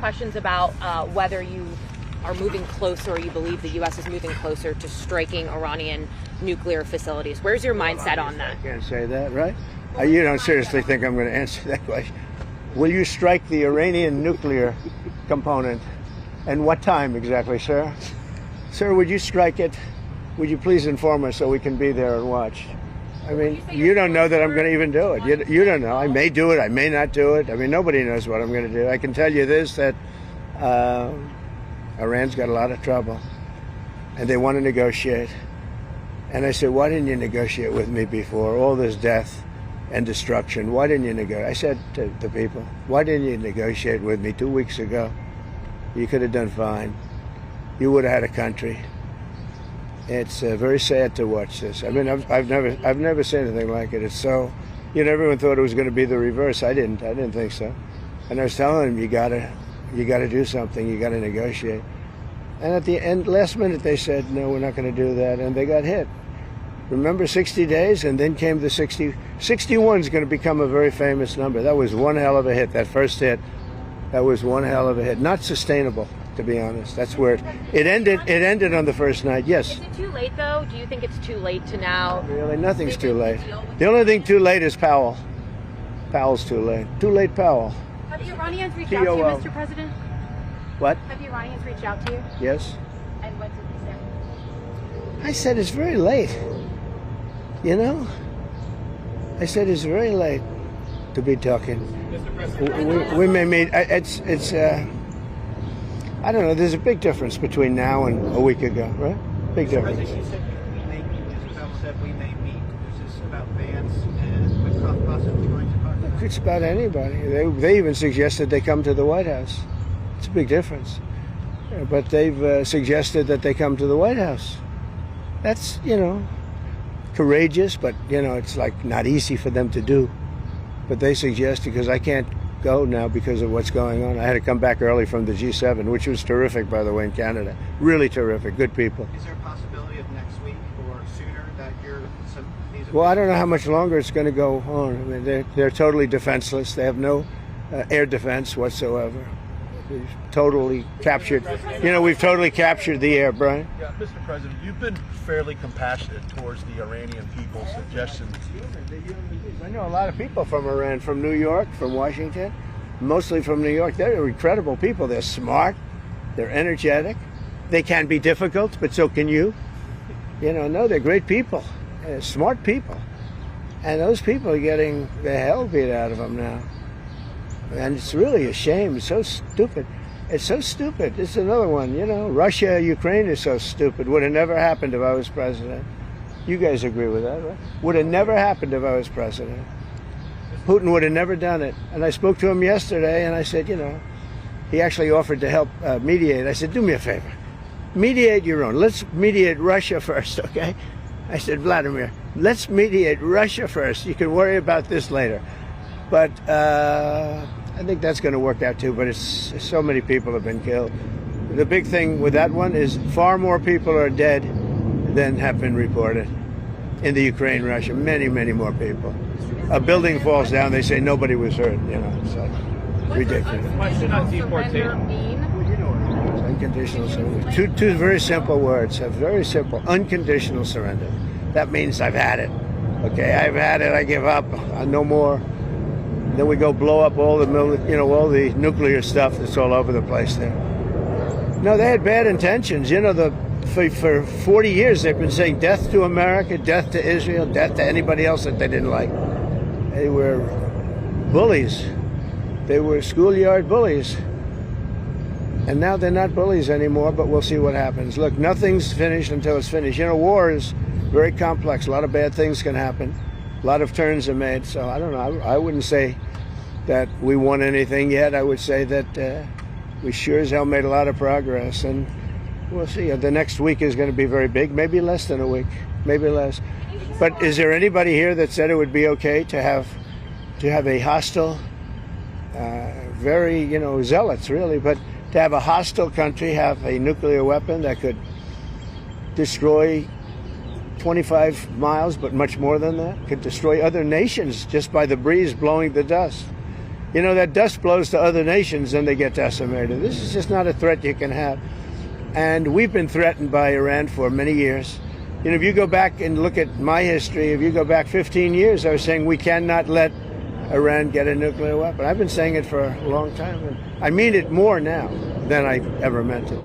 questions about whether you are moving closer, or you believe the U.S. is moving closer to striking Iranian nuclear facilities. Where's your mindset on that? I can't say that, right? You don't seriously think I'm going to answer that question? Will you strike the Iranian nuclear component? And what time exactly, sir? Sir, would you strike it? Would you please inform us so we can be there and watch? I mean, you don't know that I'm going to even do it. You don't know. I may do it. I may not do it. I mean, nobody knows what I'm going to do. I can tell you this, that Iran's got a lot of trouble, and they want to negotiate. And I said, why didn't you negotiate with me before? All this death and destruction. Why didn't you negotiate? I said to the people, why didn't you negotiate with me 2 weeks ago? You could have done fine. You would have had a country. It's very sad to watch this. I mean, I've never seen anything like it. It's so, everyone thought it was going to be the reverse. I didn't think so. And I was telling them, you gotta do something. You gotta negotiate. And at the end, last minute, they said, no, we're not going to do that, and they got hit. Remember 60 days, and then came the 60. 61 is going to become a very famous number. That was one hell of a hit. That first hit, that was one hell of a hit. Not sustainable, to be honest. That's where it ended. It ended on the first night. Yes. Is it too late, though? Do you think it's too late to now? Really, nothing's too late. The only thing too late is Powell. Powell's too late. Too late, Powell. Have the Iranians reached out to you, Mr. President? What? Have the Iranians reached out to you? Yes. And what did you say? I said it's very late. I said it's very late to be talking. We may meet. It's. I don't know. There's a big difference between now and a week ago, right? Big difference. You said we may meet. Is this about Vance and with Trump possibly going to talk about? It's about anybody. They even suggested they come to the White House. It's a big difference. But they've suggested that they come to the White House. That's, courageous, but, it's like not easy for them to do. But they suggested, because I can't go now because of what's going on. I had to come back early from the G7, which was terrific, by the way, in Canada. Really terrific. Good people. Is there a possibility of next week or sooner that Well, I don't know how much longer it's going to go on. I mean, they're totally defenseless. They have no air defense whatsoever. We've totally captured. We've totally captured the air, Brian. Yeah, Mr. President, you've been fairly compassionate towards the Iranian people's suggestions. I know a lot of people from Iran, from New York, from Washington, mostly from New York. They're incredible people. They're smart. They're energetic. They can be difficult, but so can you. No, they're great people, smart people. And those people are getting the hell beat out of them now. And it's really a shame. It's so stupid. It's so stupid. It's another one, Russia, Ukraine is so stupid. Would have never happened if I was president. You guys agree with that, right? Would have never happened if I was president. Putin would have never done it. And I spoke to him yesterday, and I said, he actually offered to help mediate. I said, do me a favor. Mediate your own. Let's mediate Russia first, okay? I said, Vladimir, let's mediate Russia first. You can worry about this later. But I think that's going to work out too, but it's so many people have been killed. The big thing with that one is far more people are dead than have been reported in the Ukraine, Russia. Many, many more people. A building falls down, they say nobody was hurt, It's like ridiculous. Question on deportation. Unconditional surrender. Two very simple words. Very simple. Unconditional surrender. That means I've had it. Okay, I've had it. I give up. No more. Then we go blow up all the all the nuclear stuff that's all over the place there. No, they had bad intentions. For 40 years they've been saying death to America, death to Israel, death to anybody else that they didn't like. They were bullies. They were schoolyard bullies. And now they're not bullies anymore, but we'll see what happens. Look, nothing's finished until it's finished. War is very complex. A lot of bad things can happen. A lot of turns are made. So I don't know. I wouldn't say that we won anything yet. I would say that we sure as hell made a lot of progress. And we'll see. The next week is going to be very big. Maybe less than a week. Maybe less. But is there anybody here that said it would be okay to have a hostile, very, zealots really, but to have a hostile country have a nuclear weapon that could destroy 25 miles, but much more than that, could destroy other nations just by the breeze blowing the dust. You know, that dust blows to other nations and they get decimated. This is just not a threat you can have. And we've been threatened by Iran for many years. You know, if you go back and look at my history, if you go back 15 years, I was saying we cannot let Iran get a nuclear weapon. I've been saying it for a long time, and I mean it more now than I ever meant it.